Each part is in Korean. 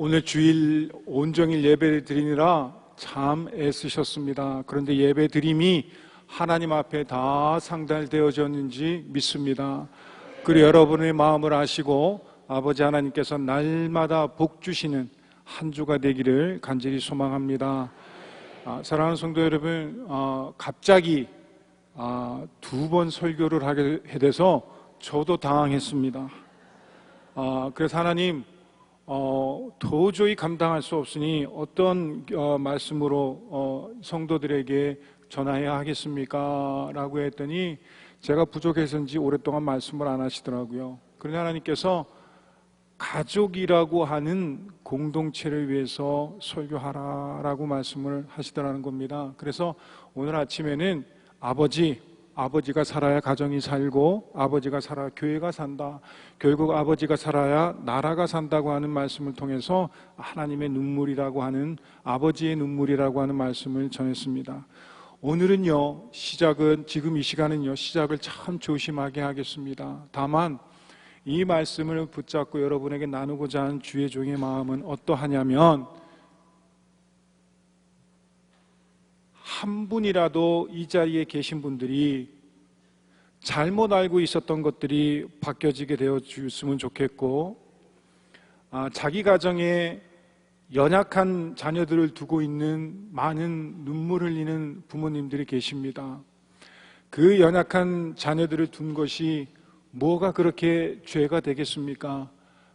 오늘 주일 온종일 예배를 드리느라 참 애쓰셨습니다. 그런데 예배 드림이 하나님 앞에 다 상달되어졌는지 믿습니다. 그리고 여러분의 마음을 아시고 아버지 하나님께서 날마다 복 주시는 한 주가 되기를 간절히 소망합니다. 사랑하는 성도 여러분, 갑자기 두 번 설교를 하게 돼서 저도 당황했습니다. 그래서 하나님, 도저히 감당할 수 없으니 어떤 말씀으로 성도들에게 전해야 하겠습니까? 라고 했더니 제가 부족해서인지 오랫동안 말씀을 안 하시더라고요. 그런데 하나님께서 가족이라고 하는 공동체를 위해서 설교하라라고 말씀을 하시더라는 겁니다. 그래서 오늘 아침에는 아버지가 살아야 가정이 살고, 아버지가 살아야 교회가 산다, 결국 아버지가 살아야 나라가 산다고 하는 말씀을 통해서 하나님의 눈물이라고 하는, 아버지의 눈물이라고 하는 말씀을 전했습니다. 오늘은요, 지금 이 시간은요, 시작을 참 조심하게 하겠습니다. 다만 이 말씀을 붙잡고 여러분에게 나누고자 하는 주의 종의 마음은 어떠하냐면, 한 분이라도 이 자리에 계신 분들이 잘못 알고 있었던 것들이 바뀌어지게 되어 주셨으면 좋겠고, 자기 가정에 연약한 자녀들을 두고 있는 많은 눈물 흘리는 부모님들이 계십니다. 그 연약한 자녀들을 둔 것이 뭐가 그렇게 죄가 되겠습니까?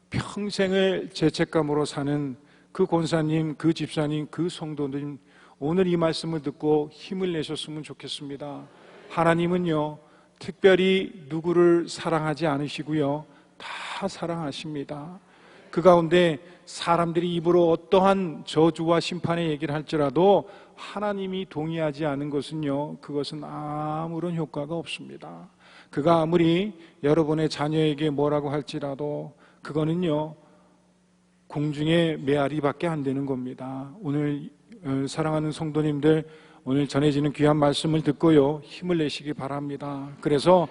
평생을 죄책감으로 사는 그 권사님, 그 집사님, 그 성도님, 오늘 이 말씀을 듣고 힘을 내셨으면 좋겠습니다. 하나님은요, 특별히 누구를 사랑하지 않으시고요, 다 사랑하십니다. 그 가운데 사람들이 입으로 어떠한 저주와 심판의 얘기를 할지라도 하나님이 동의하지 않은 것은요, 그것은 아무런 효과가 없습니다. 그가 아무리 여러분의 자녀에게 뭐라고 할지라도 그거는요, 공중의 메아리밖에 안 되는 겁니다. 오늘 사랑하는 성도님들, 오늘 전해지는 귀한 말씀을 듣고요, 힘을 내시기 바랍니다. 그래서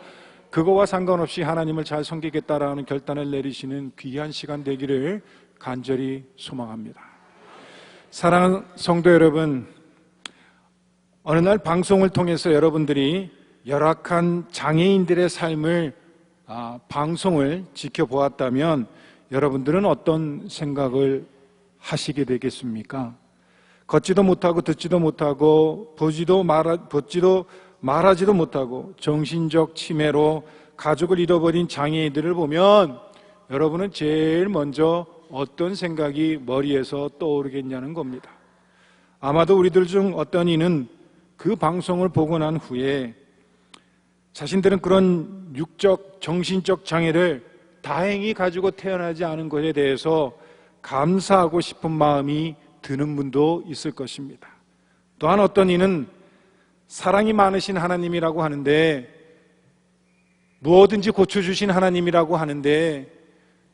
그거와 상관없이 하나님을 잘 섬기겠다라는 결단을 내리시는 귀한 시간 되기를 간절히 소망합니다. 사랑하는 성도 여러분, 어느 날 방송을 통해서 여러분들이 열악한 장애인들의 삶을 방송을 지켜보았다면 여러분들은 어떤 생각을 하시게 되겠습니까? 걷지도 못하고 듣지도 못하고 보지도 말하지도 못하고 정신적 치매로 가족을 잃어버린 장애인들을 보면 여러분은 제일 먼저 어떤 생각이 머리에서 떠오르겠냐는 겁니다. 아마도 우리들 중 어떤 이는 그 방송을 보고 난 후에 자신들은 그런 육적, 정신적 장애를 다행히 가지고 태어나지 않은 것에 대해서 감사하고 싶은 마음이 드는 분도 있을 것입니다. 또한 어떤 이는 사랑이 많으신 하나님이라고 하는데, 무엇든지 고쳐주신 하나님이라고 하는데,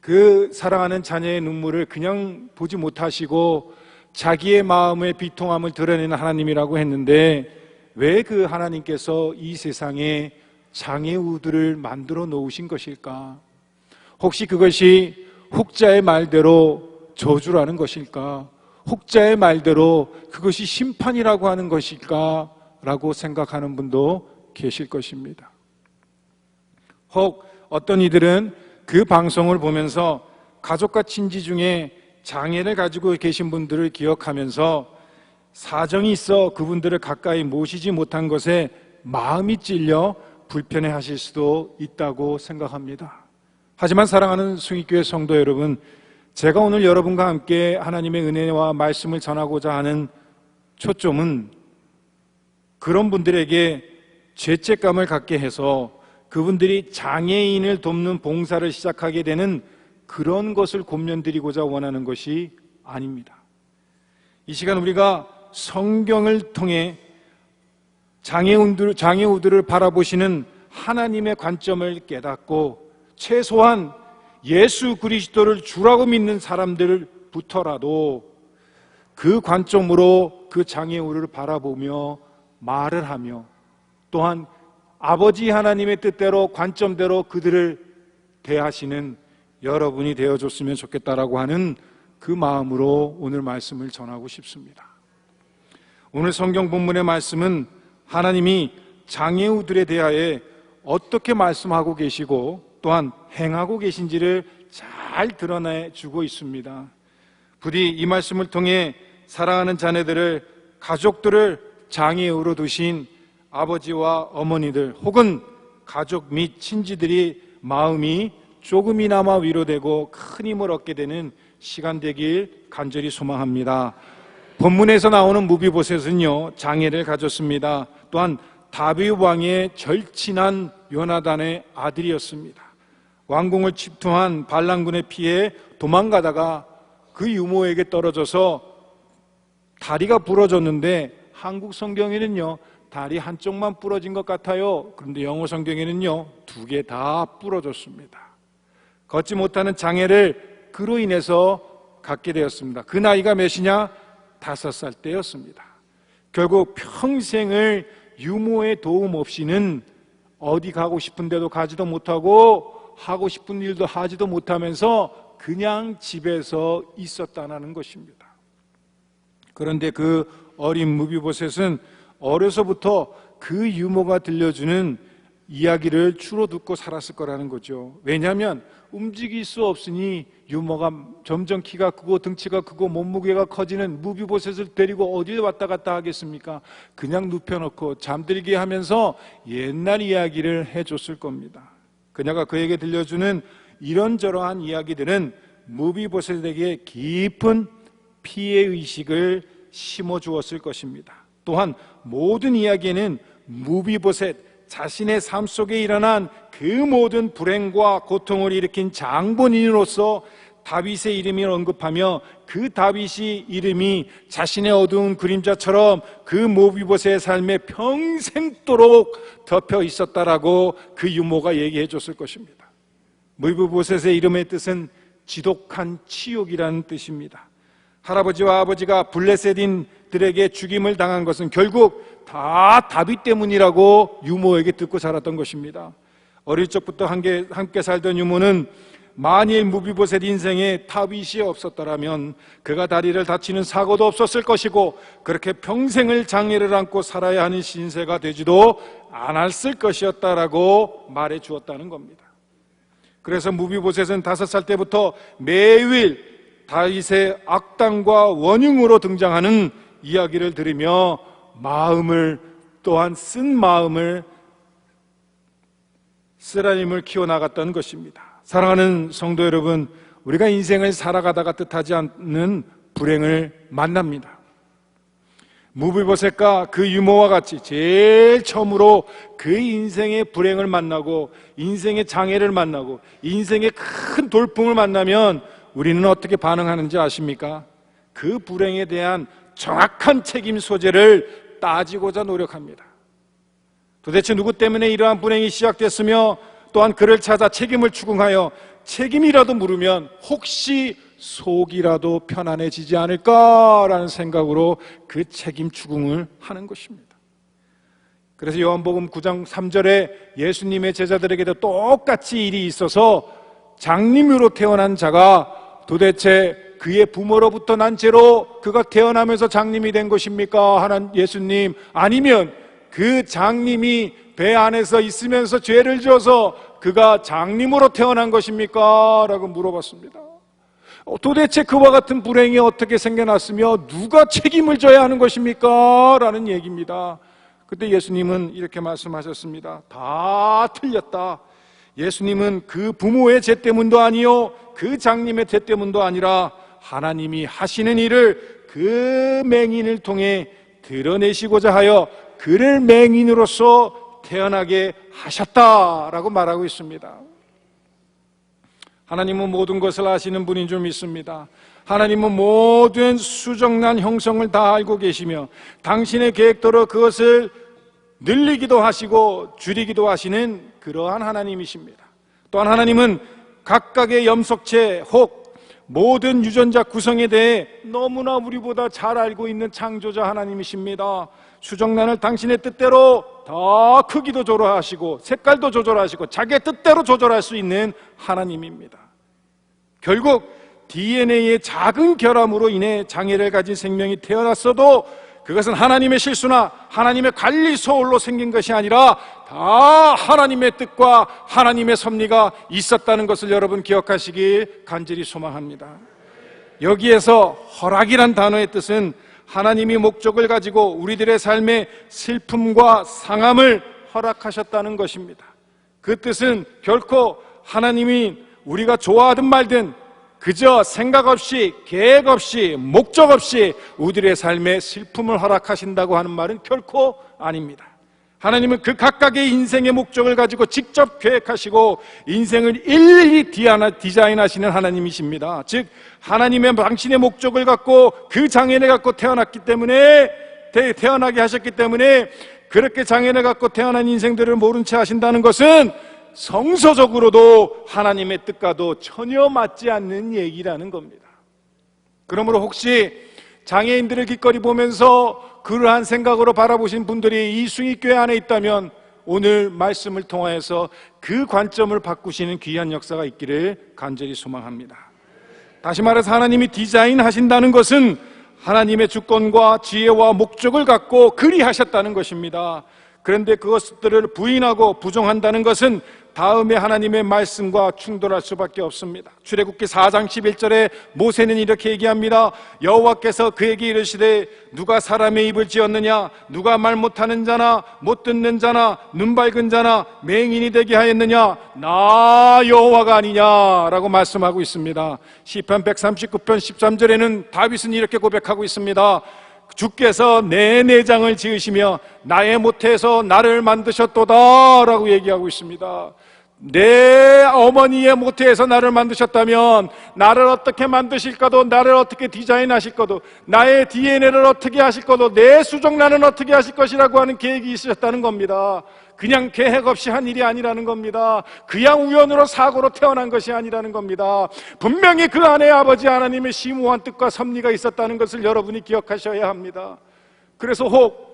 그 사랑하는 자녀의 눈물을 그냥 보지 못하시고 자기의 마음의 비통함을 드러내는 하나님이라고 했는데, 왜 그 하나님께서 이 세상에 장애우들을 만들어 놓으신 것일까? 혹시 그것이 혹자의 말대로 저주라는 것일까? 혹자의 말대로 그것이 심판이라고 하는 것일까? 라고 생각하는 분도 계실 것입니다. 혹 어떤 이들은 그 방송을 보면서 가족과 친지 중에 장애를 가지고 계신 분들을 기억하면서 사정이 있어 그분들을 가까이 모시지 못한 것에 마음이 찔려 불편해하실 수도 있다고 생각합니다. 하지만 사랑하는 숭익교회 성도 여러분, 제가 오늘 여러분과 함께 하나님의 은혜와 말씀을 전하고자 하는 초점은 그런 분들에게 죄책감을 갖게 해서 그분들이 장애인을 돕는 봉사를 시작하게 되는 그런 것을 권면드리고자 원하는 것이 아닙니다. 이 시간 우리가 성경을 통해 장애우들을 바라보시는 하나님의 관점을 깨닫고 최소한 예수 그리스도를 주라고 믿는 사람들부터라도 그 관점으로 그 장애우를 바라보며 말을 하며, 또한 아버지 하나님의 뜻대로 관점대로 그들을 대하시는 여러분이 되어줬으면 좋겠다라고 하는 그 마음으로 오늘 말씀을 전하고 싶습니다. 오늘 성경 본문의 말씀은 하나님이 장애우들에 대하여 어떻게 말씀하고 계시고 또한 행하고 계신지를 잘 드러내주고 있습니다. 부디 이 말씀을 통해 사랑하는 자녀들을, 가족들을 장애우로 두신 아버지와 어머니들 혹은 가족 및 친지들이 마음이 조금이나마 위로되고 큰 힘을 얻게 되는 시간 되길 간절히 소망합니다. 본문에서 나오는 무비보셋은요, 장애를 가졌습니다. 또한 다윗 왕의 절친한 요나단의 아들이었습니다. 왕궁을 침투한 반란군에 피해 도망가다가 그 유모에게 떨어져서 다리가 부러졌는데 한국 성경에는요, 다리 한쪽만 부러진 것 같아요. 그런데 영어 성경에는요, 두 개 다 부러졌습니다. 걷지 못하는 장애를 그로 인해서 갖게 되었습니다. 그 나이가 몇이냐? 5살 때였습니다. 결국 평생을 유모의 도움 없이는 어디 가고 싶은 데도 가지도 못하고 하고 싶은 일도 하지도 못하면서 그냥 집에서 있었다는 것입니다. 그런데 그 어린 무비보셋은 어려서부터 그 유모가 들려주는 이야기를 주로 듣고 살았을 거라는 거죠. 왜냐하면 움직일 수 없으니 유모가 점점 키가 크고 등치가 크고 몸무게가 커지는 무비보셋을 데리고 어디에 왔다 갔다 하겠습니까? 그냥 눕혀놓고 잠들게 하면서 옛날 이야기를 해줬을 겁니다. 그녀가 그에게 들려주는 이런저러한 이야기들은 무비보셋에게 깊은 피해의식을 심어주었을 것입니다. 또한 모든 이야기에는 무비보셋 자신의 삶 속에 일어난 그 모든 불행과 고통을 일으킨 장본인으로서 다윗의 이름을 언급하며 그 다윗이 이름이 자신의 어두운 그림자처럼 그 무비보셋의 삶에 평생도록 덮여 있었다라고 그 유모가 얘기해 줬을 것입니다. 무비보셋의 이름의 뜻은 지독한 치욕이라는 뜻입니다. 할아버지와 아버지가 블레셋인들에게 죽임을 당한 것은 결국 다 다윗 때문이라고 유모에게 듣고 자랐던 것입니다. 어릴 적부터 함께 살던 유모는 만일 무비보셋 인생에 다윗이 없었더라면 그가 다리를 다치는 사고도 없었을 것이고 그렇게 평생을 장애를 안고 살아야 하는 신세가 되지도 않았을 것이었다라고 말해 주었다는 겁니다. 그래서 무비보셋은 5살 때부터 매일 다윗의 악당과 원흉으로 등장하는 이야기를 들으며 마음을, 또한 쓴 마음을, 쓰라림을 키워나갔던 것입니다. 사랑하는 성도 여러분, 우리가 인생을 살아가다가 뜻하지 않는 불행을 만납니다. 무비보셋과 그 유모와 같이 제일 처음으로 그 인생의 불행을 만나고 인생의 장애를 만나고 인생의 큰 돌풍을 만나면 우리는 어떻게 반응하는지 아십니까? 그 불행에 대한 정확한 책임 소재를 따지고자 노력합니다. 도대체 누구 때문에 이러한 불행이 시작됐으며 또한 그를 찾아 책임을 추궁하여 책임이라도 물으면 혹시 속이라도 편안해지지 않을까라는 생각으로 그 책임 추궁을 하는 것입니다. 그래서 요한복음 9장 3절에 예수님의 제자들에게도 똑같이 일이 있어서 장님으로 태어난 자가 도대체 그의 부모로부터 난 죄로 그가 태어나면서 장님이 된 것입니까? 하는 예수님, 아니면 그 장님이 배 안에서 있으면서 죄를 지어서 그가 장님으로 태어난 것입니까? 라고 물어봤습니다. 도대체 그와 같은 불행이 어떻게 생겨났으며 누가 책임을 져야 하는 것입니까? 라는 얘기입니다. 그때 예수님은 이렇게 말씀하셨습니다. 다 틀렸다. 예수님은 그 부모의 죄 때문도 아니요 그 장님의 죄 때문도 아니라 하나님이 하시는 일을 그 맹인을 통해 드러내시고자 하여 그를 맹인으로서 태어나게 하셨다라고 말하고 있습니다. 하나님은 모든 것을 아시는 분인 줄 믿습니다. 하나님은 모든 수정난 형성을 다 알고 계시며 당신의 계획대로 그것을 늘리기도 하시고 줄이기도 하시는 그러한 하나님이십니다. 또한 하나님은 각각의 염속체 혹 모든 유전자 구성에 대해 너무나 우리보다 잘 알고 있는 창조자 하나님이십니다. 수정란을 당신의 뜻대로 더 크기도 조절하시고 색깔도 조절하시고 자기의 뜻대로 조절할 수 있는 하나님입니다. 결국 DNA의 작은 결함으로 인해 장애를 가진 생명이 태어났어도 그것은 하나님의 실수나 하나님의 관리 소홀로 생긴 것이 아니라 다 하나님의 뜻과 하나님의 섭리가 있었다는 것을 여러분 기억하시길 간절히 소망합니다. 여기에서 허락이란 단어의 뜻은 하나님이 목적을 가지고 우리들의 삶에 슬픔과 상함을 허락하셨다는 것입니다. 그 뜻은 결코 하나님이 우리가 좋아하든 말든 그저 생각 없이, 계획 없이, 목적 없이 우리들의 삶에 슬픔을 허락하신다고 하는 말은 결코 아닙니다. 하나님은 그 각각의 인생의 목적을 가지고 직접 계획하시고 인생을 일일이 디자인하시는 하나님이십니다. 즉 하나님의 당신의 목적을 갖고 그 장애를 갖고 태어나게 하셨기 때문에 그렇게 장애를 갖고 태어난 인생들을 모른 채 하신다는 것은 성서적으로도 하나님의 뜻과도 전혀 맞지 않는 얘기라는 겁니다. 그러므로 혹시 장애인들을 기꺼이 보면서 그러한 생각으로 바라보신 분들이 이 숭익교회 안에 있다면 오늘 말씀을 통하여서 그 관점을 바꾸시는 귀한 역사가 있기를 간절히 소망합니다. 다시 말해서 하나님이 디자인하신다는 것은 하나님의 주권과 지혜와 목적을 갖고 그리하셨다는 것입니다. 그런데 그것들을 부인하고 부정한다는 것은 다음에 하나님의 말씀과 충돌할 수밖에 없습니다. 출애굽기 4장 11절에 모세는 이렇게 얘기합니다. 여호와께서 그에게 이르시되 누가 사람의 입을 지었느냐, 누가 말 못하는 자나 못 듣는 자나 눈 밝은 자나 맹인이 되게 하였느냐, 나 여호와가 아니냐라고 말씀하고 있습니다. 시편 139편 13절에는 다윗은 이렇게 고백하고 있습니다. 주께서 내 내장을 지으시며 나의 모태에서 나를 만드셨도다 라고 얘기하고 있습니다. 내 어머니의 모태에서 나를 만드셨다면 나를 어떻게 만드실까도, 나를 어떻게 디자인하실까도, 나의 DNA를 어떻게 하실까도, 내 수정란은 어떻게 하실 것이라고 하는 계획이 있으셨다는 겁니다. 그냥 계획 없이 한 일이 아니라는 겁니다. 그냥 우연으로 사고로 태어난 것이 아니라는 겁니다. 분명히 그 안에 아버지 하나님의 심오한 뜻과 섭리가 있었다는 것을 여러분이 기억하셔야 합니다. 그래서 혹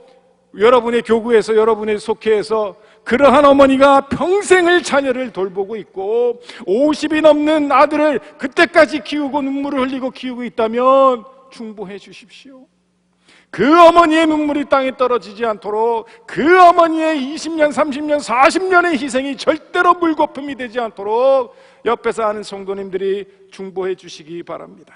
여러분의 교구에서, 여러분의 속회에서 그러한 어머니가 평생을 자녀를 돌보고 있고 50이 넘는 아들을 그때까지 키우고 눈물을 흘리고 키우고 있다면 충고해 주십시오. 그 어머니의 눈물이 땅에 떨어지지 않도록, 그 어머니의 20년, 30년, 40년의 희생이 절대로 물거품이 되지 않도록 옆에서 하는 성도님들이 중보해 주시기 바랍니다.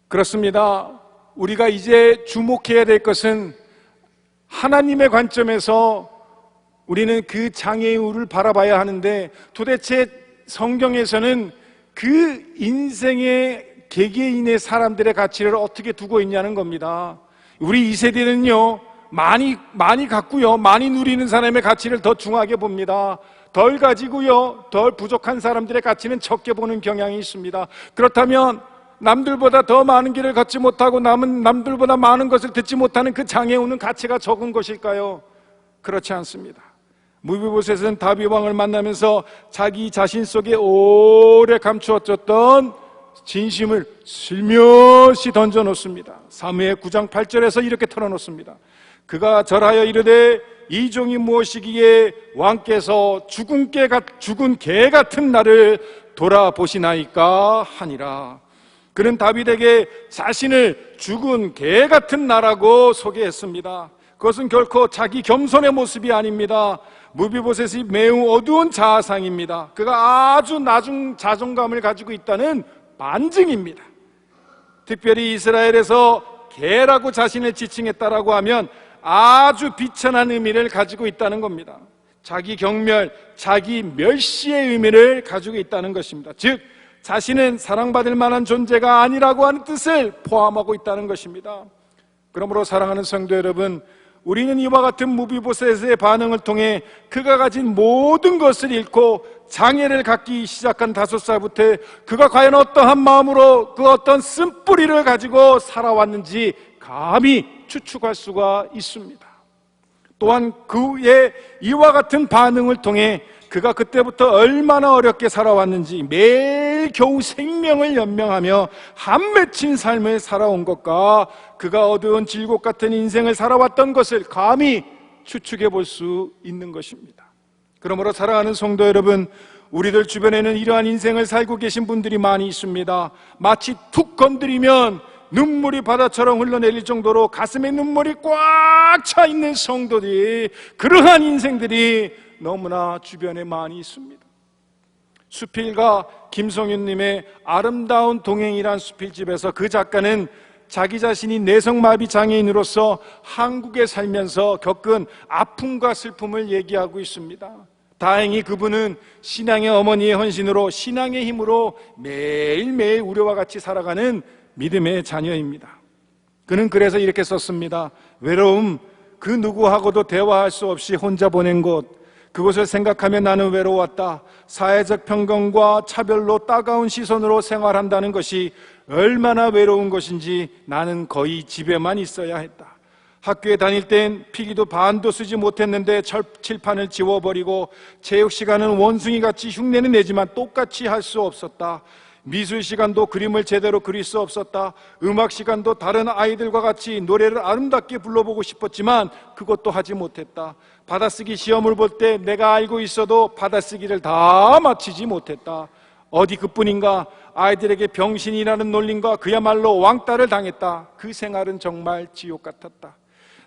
그렇습니다. 우리가 이제 주목해야 될 것은 하나님의 관점에서 우리는 그 장애우를 바라봐야 하는데, 도대체 성경에서는 그 인생의 개개인의 사람들의 가치를 어떻게 두고 있냐는 겁니다. 우리 이 세대는요, 많이 갖고요, 많이 누리는 사람의 가치를 더 중하게 봅니다. 덜 가지고요, 덜 부족한 사람들의 가치는 적게 보는 경향이 있습니다. 그렇다면 남들보다 더 많은 길을 걷지 못하고 남들보다 많은 것을 듣지 못하는 그 장애우는 가치가 적은 것일까요? 그렇지 않습니다. 무비보셋은 다윗 왕을 만나면서 자기 자신 속에 오래 감추었던 진심을 슬며시 던져놓습니다. 사무엘 9장 8절에서 이렇게 털어놓습니다. 그가 절하여 이르되 이 종이 무엇이기에 왕께서 죽은 개 같은 나를 돌아보시나이까 하니라. 그는 다윗에게 자신을 죽은 개 같은 나라고 소개했습니다. 그것은 결코 자기 겸손의 모습이 아닙니다. 무비보셋이 매우 어두운 자아상입니다. 그가 아주 낮은 자존감을 가지고 있다는 반증입니다. 특별히 이스라엘에서 개라고 자신을 지칭했다라고 하면 아주 비천한 의미를 가지고 있다는 겁니다. 자기 경멸, 자기 멸시의 의미를 가지고 있다는 것입니다. 즉 자신은 사랑받을 만한 존재가 아니라고 하는 뜻을 포함하고 있다는 것입니다. 그러므로 사랑하는 성도 여러분, 우리는 이와 같은 무비보셋의 반응을 통해 그가 가진 모든 것을 잃고 장애를 갖기 시작한 5살부터 그가 과연 어떠한 마음으로 그 어떤 쓴뿌리를 가지고 살아왔는지 감히 추측할 수가 있습니다. 또한 그의 이와 같은 반응을 통해 그가 그때부터 얼마나 어렵게 살아왔는지, 매일 겨우 생명을 연명하며 한 맺힌 삶을 살아온 것과 그가 어두운 질곡 같은 인생을 살아왔던 것을 감히 추측해 볼 수 있는 것입니다. 그러므로 사랑하는 성도 여러분, 우리들 주변에는 이러한 인생을 살고 계신 분들이 많이 있습니다. 마치 툭 건드리면 눈물이 바다처럼 흘러내릴 정도로 가슴에 눈물이 꽉 차 있는 성도들이, 그러한 인생들이 너무나 주변에 많이 있습니다. 수필가 김성윤님의 아름다운 동행이란 수필집에서 그 작가는 자기 자신이 내성마비 장애인으로서 한국에 살면서 겪은 아픔과 슬픔을 얘기하고 있습니다. 다행히 그분은 신앙의 어머니의 헌신으로, 신앙의 힘으로 매일매일 우리와 같이 살아가는 믿음의 자녀입니다. 그는 그래서 이렇게 썼습니다. 외로움, 그 누구하고도 대화할 수 없이 혼자 보낸 곳, 그것을 생각하며 나는 외로웠다. 사회적 편견과 차별로 따가운 시선으로 생활한다는 것이 얼마나 외로운 것인지 나는 거의 집에만 있어야 했다. 학교에 다닐 땐 필기도 반도 쓰지 못했는데 칠판을 지워버리고, 체육 시간은 원숭이같이 흉내는 내지만 똑같이 할 수 없었다. 미술 시간도 그림을 제대로 그릴 수 없었다. 음악 시간도 다른 아이들과 같이 노래를 아름답게 불러보고 싶었지만 그것도 하지 못했다. 받아쓰기 시험을 볼 때 내가 알고 있어도 받아쓰기를 다 마치지 못했다. 어디 그뿐인가, 아이들에게 병신이라는 놀림과 그야말로 왕따를 당했다. 그 생활은 정말 지옥 같았다.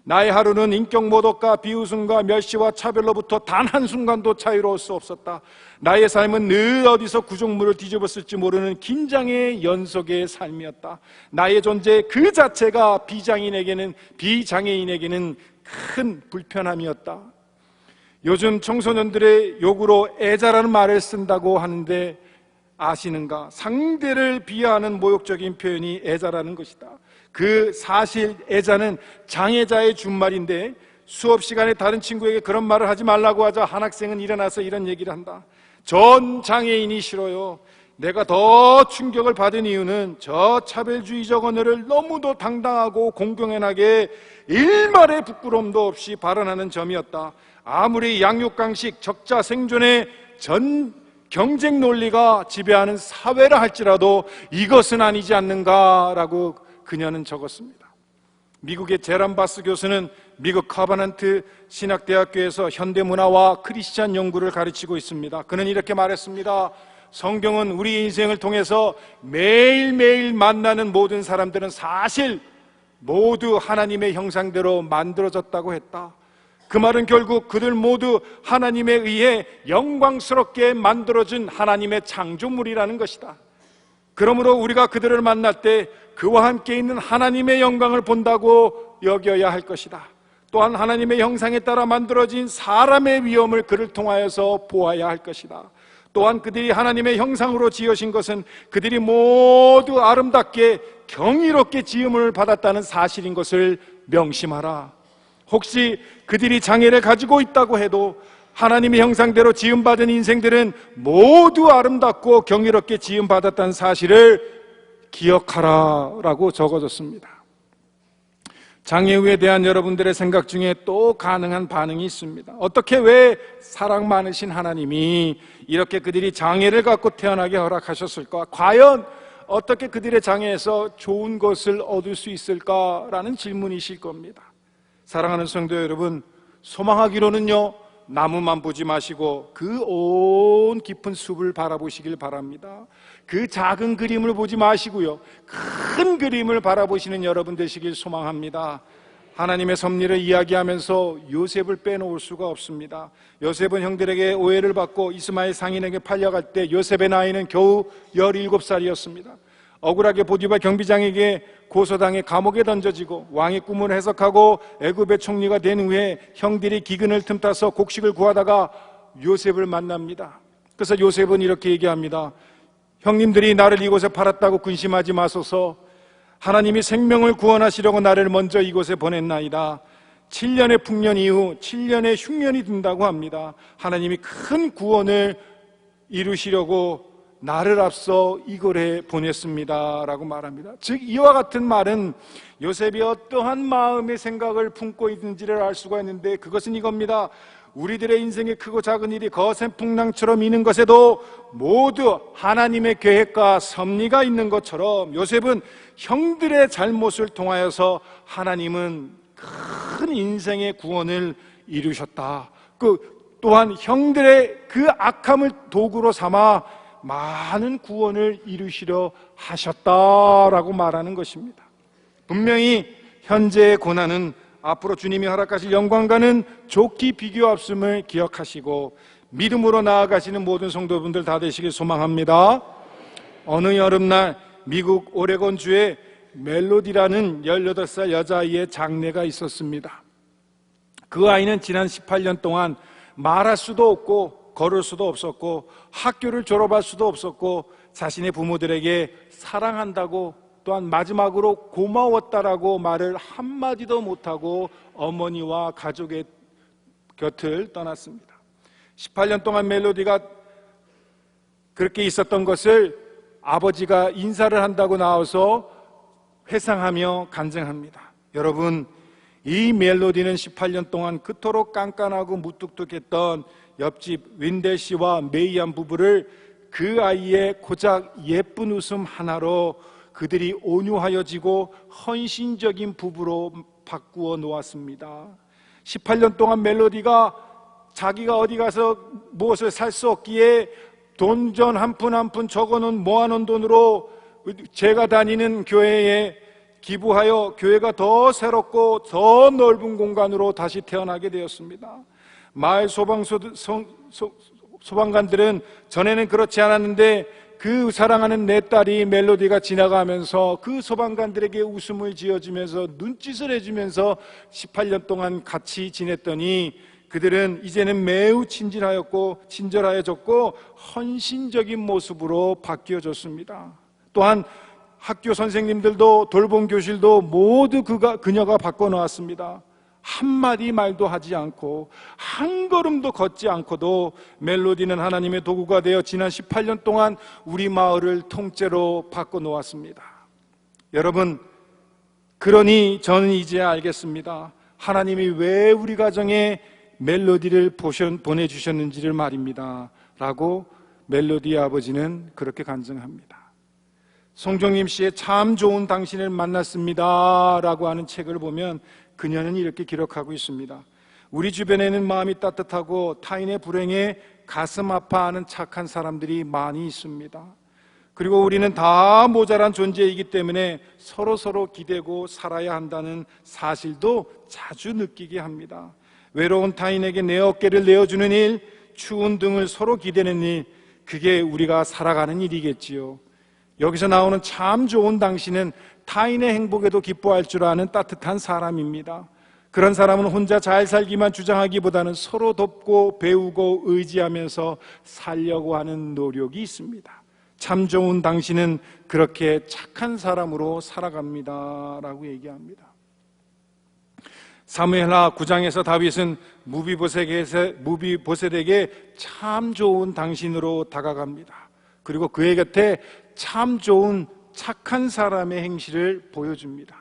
나의 하루는 인격 모독과 비웃음과 멸시와 차별로부터 단 한순간도 자유로울 수 없었다. 나의 삶은 늘 어디서 구조물을 뒤집었을지 모르는 긴장의 연속의 삶이었다. 나의 존재 그 자체가 비장애인에게는 큰 불편함이었다. 요즘 청소년들의 욕으로 애자라는 말을 쓴다고 하는데 아시는가? 상대를 비하하는 모욕적인 표현이 애자라는 것이다. 그 사실 애자는 장애자의 준말인데, 수업 시간에 다른 친구에게 그런 말을 하지 말라고 하자 한 학생은 일어나서 이런 얘기를 한다. 전 장애인이 싫어요. 내가 더 충격을 받은 이유는 저 차별주의적 언어를 너무도 당당하고 공공연하게 일말의 부끄러움도 없이 발언하는 점이었다. 아무리 양육강식, 적자 생존의 경쟁 논리가 지배하는 사회라 할지라도 이것은 아니지 않는가라고 그녀는 적었습니다. 미국의 제람 바스 교수는 미국 카바넌트 신학대학교에서 현대문화와 크리스찬 연구를 가르치고 있습니다. 그는 이렇게 말했습니다. 성경은 우리 인생을 통해서 매일매일 만나는 모든 사람들은 사실 모두 하나님의 형상대로 만들어졌다고 했다. 그 말은 결국 그들 모두 하나님에 의해 영광스럽게 만들어진 하나님의 창조물이라는 것이다. 그러므로 우리가 그들을 만날 때 그와 함께 있는 하나님의 영광을 본다고 여겨야 할 것이다. 또한 하나님의 형상에 따라 만들어진 사람의 위엄을 그를 통하여서 보아야 할 것이다. 또한 그들이 하나님의 형상으로 지으신 것은 그들이 모두 아름답게 경이롭게 지음을 받았다는 사실인 것을 명심하라. 혹시 그들이 장애를 가지고 있다고 해도 하나님의 형상대로 지음받은 인생들은 모두 아름답고 경이롭게 지음받았다는 사실을 기억하라 라고 적어졌습니다. 장애우에 대한 여러분들의 생각 중에 또 가능한 반응이 있습니다. 어떻게, 왜 사랑 많으신 하나님이 이렇게 그들이 장애를 갖고 태어나게 허락하셨을까? 과연 어떻게 그들의 장애에서 좋은 것을 얻을 수 있을까라는 질문이실 겁니다. 사랑하는 성도 여러분, 소망하기로는요, 나무만 보지 마시고 그 온 깊은 숲을 바라보시길 바랍니다. 그 작은 그림을 보지 마시고요, 큰 그림을 바라보시는 여러분 되시길 소망합니다. 하나님의 섭리를 이야기하면서 요셉을 빼놓을 수가 없습니다. 요셉은 형들에게 오해를 받고 이스마엘 상인에게 팔려갈 때 요셉의 나이는 겨우 17살이었습니다. 억울하게 보디발 경비장에게 고소당해 감옥에 던져지고 왕의 꿈을 해석하고 애굽의 총리가 된 후에 형들이 기근을 틈타서 곡식을 구하다가 요셉을 만납니다. 그래서 요셉은 이렇게 얘기합니다. 형님들이 나를 이곳에 팔았다고 근심하지 마소서. 하나님이 생명을 구원하시려고 나를 먼저 이곳에 보냈나이다. 7년의 풍년 이후 7년의 흉년이 든다고 합니다. 하나님이 큰 구원을 이루시려고 나를 앞서 이곳에 보냈습니다 라고 말합니다. 즉, 이와 같은 말은 요셉이 어떠한 마음의 생각을 품고 있는지를 알 수가 있는데, 그것은 이겁니다. 우리들의 인생의 크고 작은 일이 거센 풍랑처럼 이는 것에도 모두 하나님의 계획과 섭리가 있는 것처럼 요셉은 형들의 잘못을 통하여서 하나님은 큰 인생의 구원을 이루셨다. 또 또한 형들의 그 악함을 도구로 삼아 많은 구원을 이루시려 하셨다라고 말하는 것입니다. 분명히 현재의 고난은 앞으로 주님이 허락하실 영광과는 좋게 비교 없음을 기억하시고 믿음으로 나아가시는 모든 성도분들 다 되시길 소망합니다. 어느 여름날 미국 오레곤주에 멜로디라는 18살 여자아이의 장례가 있었습니다. 그 아이는 지난 18년 동안 말할 수도 없고 걸을 수도 없었고 학교를 졸업할 수도 없었고 자신의 부모들에게 사랑한다고 또한 마지막으로 고마웠다라고 말을 한마디도 못하고 어머니와 가족의 곁을 떠났습니다. 18년 동안 멜로디가 그렇게 있었던 것을 아버지가 인사를 한다고 나와서 회상하며 간증합니다. 여러분, 이 멜로디는 18년 동안 그토록 깐깐하고 무뚝뚝했던 옆집 윈델 씨와 메이안 부부를 그 아이의 고작 예쁜 웃음 하나로 그들이 온유하여지고 헌신적인 부부로 바꾸어 놓았습니다. 18년 동안 멜로디가 자기가 어디 가서 무엇을 살 수 없기에 돈전 한 푼 한 푼 적어놓은 모아놓은 돈으로 제가 다니는 교회에 기부하여 교회가 더 새롭고 더 넓은 공간으로 다시 태어나게 되었습니다. 마을 소방관들은 전에는 그렇지 않았는데 그 사랑하는 내 딸이 멜로디가 지나가면서 그 소방관들에게 웃음을 지어주면서 눈짓을 해주면서 18년 동안 같이 지냈더니 그들은 이제는 매우 친절하여졌고 헌신적인 모습으로 바뀌어졌습니다. 또한 학교 선생님들도 돌봄 교실도 모두 그녀가 바꿔놓았습니다. 한마디 말도 하지 않고 한 걸음도 걷지 않고도 멜로디는 하나님의 도구가 되어 지난 18년 동안 우리 마을을 통째로 바꿔놓았습니다. 여러분, 그러니 저는 이제 알겠습니다. 하나님이 왜 우리 가정에 멜로디를 보내주셨는지를 말입니다 라고 멜로디의 아버지는 그렇게 간증합니다. 송정림 씨의 참 좋은 당신을 만났습니다 라고 하는 책을 보면 그녀는 이렇게 기록하고 있습니다. 우리 주변에는 마음이 따뜻하고 타인의 불행에 가슴 아파하는 착한 사람들이 많이 있습니다. 그리고 우리는 다 모자란 존재이기 때문에 서로 기대고 살아야 한다는 사실도 자주 느끼게 합니다. 외로운 타인에게 내 어깨를 내어주는 일, 추운 등을 서로 기대는 일, 그게 우리가 살아가는 일이겠지요. 여기서 나오는 참 좋은 당신은 타인의 행복에도 기뻐할 줄 아는 따뜻한 사람입니다. 그런 사람은 혼자 잘 살기만 주장하기보다는 서로 돕고 배우고 의지하면서 살려고 하는 노력이 있습니다. 참 좋은 당신은 그렇게 착한 사람으로 살아갑니다 라고 얘기합니다. 사무엘하 9장에서 다윗은 무비보셋에게 참 좋은 당신으로 다가갑니다. 그리고 그의 곁에 참 좋은 착한 사람의 행실을 보여줍니다.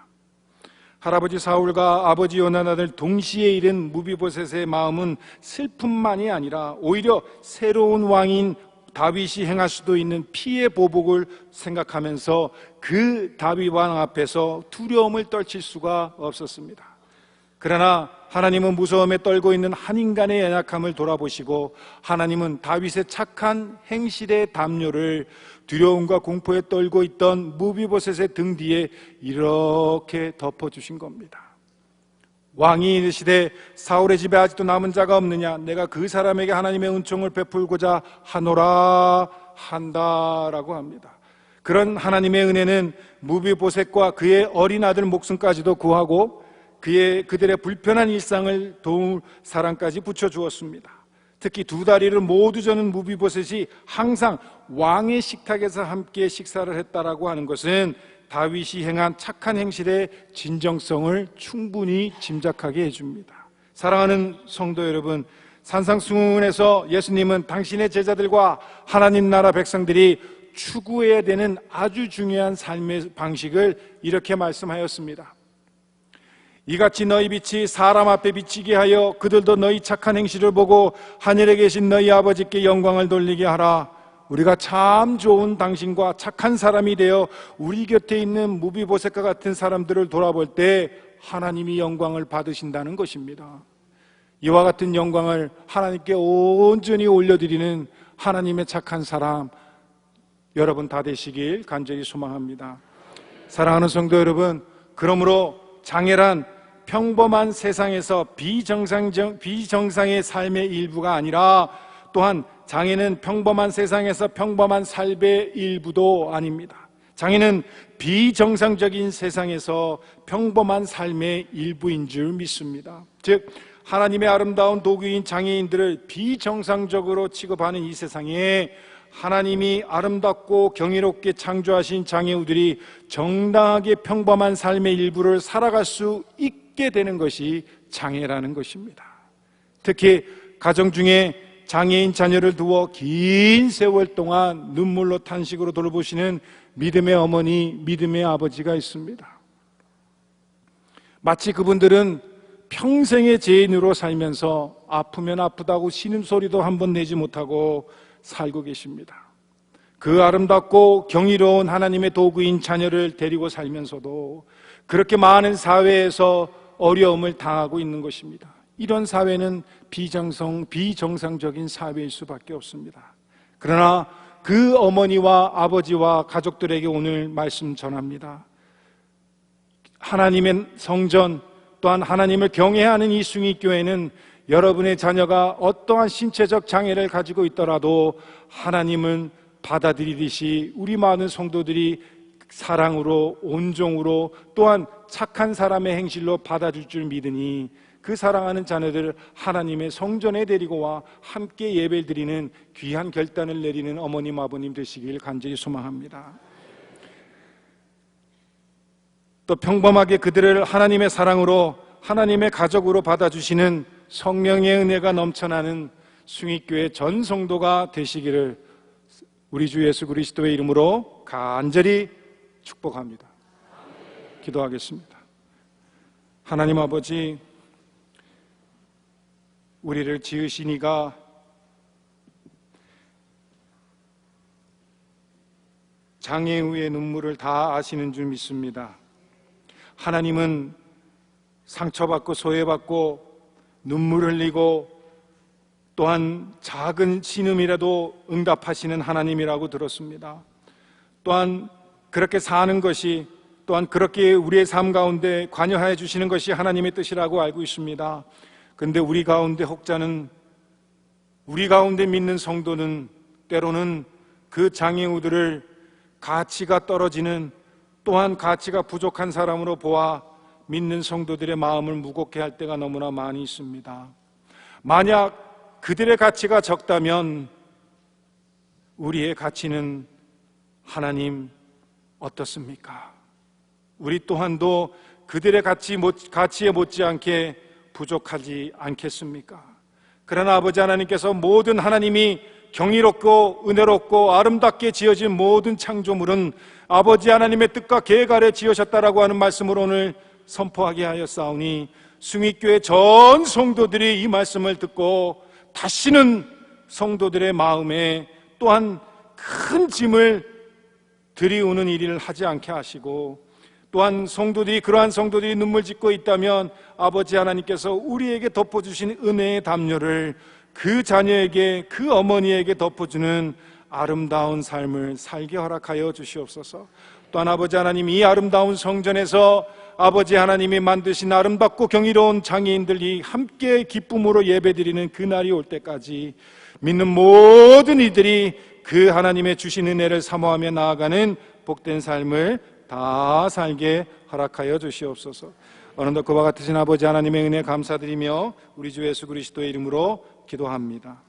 할아버지 사울과 아버지 요나단을 동시에 잃은 무비보셋의 마음은 슬픔만이 아니라 오히려 새로운 왕인 다윗이 행할 수도 있는 피해 보복을 생각하면서 그 다윗 왕 앞에서 두려움을 떨칠 수가 없었습니다. 그러나 하나님은 무서움에 떨고 있는 한 인간의 연약함을 돌아보시고 하나님은 다윗의 착한 행실의 담요를 두려움과 공포에 떨고 있던 무비보셋의 등 뒤에 이렇게 덮어주신 겁니다. 왕이 이르시되 사울의 집에 아직도 남은 자가 없느냐? 내가 그 사람에게 하나님의 은총을 베풀고자 하노라 한다라고 합니다. 그런 하나님의 은혜는 무비보셋과 그의 어린 아들 목숨까지도 구하고 그들의 불편한 일상을 도울 사람까지 붙여주었습니다. 특히 두 다리를 모두 저는 무비보셋이 항상 왕의 식탁에서 함께 식사를 했다라고 하는 것은 다윗이 행한 착한 행실의 진정성을 충분히 짐작하게 해줍니다. 사랑하는 성도 여러분, 산상수훈에서 예수님은 당신의 제자들과 하나님 나라 백성들이 추구해야 되는 아주 중요한 삶의 방식을 이렇게 말씀하였습니다. 이같이 너희 빛이 사람 앞에 비치게 하여 그들도 너희 착한 행실을 보고 하늘에 계신 너희 아버지께 영광을 돌리게 하라. 우리가 참 좋은 당신과 착한 사람이 되어 우리 곁에 있는 무비보셋과 같은 사람들을 돌아볼 때 하나님이 영광을 받으신다는 것입니다. 이와 같은 영광을 하나님께 온전히 올려드리는 하나님의 착한 사람 여러분 다 되시길 간절히 소망합니다. 사랑하는 성도 여러분, 그러므로 장애란 평범한 세상에서 비정상의 삶의 일부가 아니라 또한 장애는 평범한 세상에서 평범한 삶의 일부도 아닙니다. 장애는 비정상적인 세상에서 평범한 삶의 일부인 줄 믿습니다. 즉 하나님의 아름다운 도구인 장애인들을 비정상적으로 취급하는 이 세상에 하나님이 아름답고 경이롭게 창조하신 장애우들이 정당하게 평범한 삶의 일부를 살아갈 수 있게 되는 것이 장애라는 것입니다. 특히 가정 중에 장애인 자녀를 두어 긴 세월 동안 눈물로 탄식으로 돌보시는 믿음의 어머니, 믿음의 아버지가 있습니다. 마치 그분들은 평생의 죄인으로 살면서 아프면 아프다고 신음소리도 한번 내지 못하고 살고 계십니다. 그 아름답고 경이로운 하나님의 도구인 자녀를 데리고 살면서도 그렇게 많은 사회에서 어려움을 당하고 있는 것입니다. 이런 사회는 비정상적인 사회일 수밖에 없습니다. 그러나 그 어머니와 아버지와 가족들에게 오늘 말씀 전합니다. 하나님의 성전 또한 하나님을 경외하는 이 숭의교회는 여러분의 자녀가 어떠한 신체적 장애를 가지고 있더라도 하나님은 받아들이듯이 우리 많은 성도들이 사랑으로 온종으로 또한 착한 사람의 행실로 받아줄 줄 믿으니 그 사랑하는 자녀들을 하나님의 성전에 데리고 와 함께 예배를 드리는 귀한 결단을 내리는 어머님 아버님 되시길 간절히 소망합니다. 또 평범하게 그들을 하나님의 사랑으로 하나님의 가족으로 받아주시는 성령의 은혜가 넘쳐나는 숭의교회 전 성도가 되시기를 우리 주 예수 그리스도의 이름으로 간절히 축복합니다. 기도하겠습니다. 하나님 아버지, 우리를 지으신 이가 장애우의 눈물을 다 아시는 줄 믿습니다. 하나님은 상처받고 소외받고 눈물 흘리고 또한 작은 신음이라도 응답하시는 하나님이라고 들었습니다. 또한 그렇게 사는 것이 또한 그렇게 우리의 삶 가운데 관여하여 주시는 것이 하나님의 뜻이라고 알고 있습니다. 그런데 우리 가운데 혹자는, 우리 가운데 믿는 성도는 때로는 그 장애우들을 가치가 떨어지는 또한 가치가 부족한 사람으로 보아 믿는 성도들의 마음을 무겁게 할 때가 너무나 많이 있습니다. 만약 그들의 가치가 적다면 우리의 가치는 하나님 어떻습니까? 우리 또한도 그들의 가치에 못지않게 부족하지 않겠습니까? 그러나 아버지 하나님께서 모든 하나님이 경이롭고 은혜롭고 아름답게 지어진 모든 창조물은 아버지 하나님의 뜻과 계획 아래 지으셨다라고 하는 말씀을 오늘 선포하게 하였사오니 숭의교회 전 성도들이 이 말씀을 듣고 다시는 성도들의 마음에 또한 큰 짐을 들이우는 일을 하지 않게 하시고 또한 그러한 성도들이 눈물 짓고 있다면 아버지 하나님께서 우리에게 덮어주신 은혜의 담요를 그 자녀에게, 그 어머니에게 덮어주는 아름다운 삶을 살게 허락하여 주시옵소서. 또한 아버지 하나님, 이 아름다운 성전에서 아버지 하나님이 만드신 아름답고 경이로운 장애인들이 함께 기쁨으로 예배드리는 그날이 올 때까지 믿는 모든 이들이 그 하나님의 주신 은혜를 사모하며 나아가는 복된 삶을 다 살게 허락하여 주시옵소서. 오늘도 그와 같으신 아버지 하나님의 은혜 감사드리며 우리 주 예수 그리스도의 이름으로 기도합니다.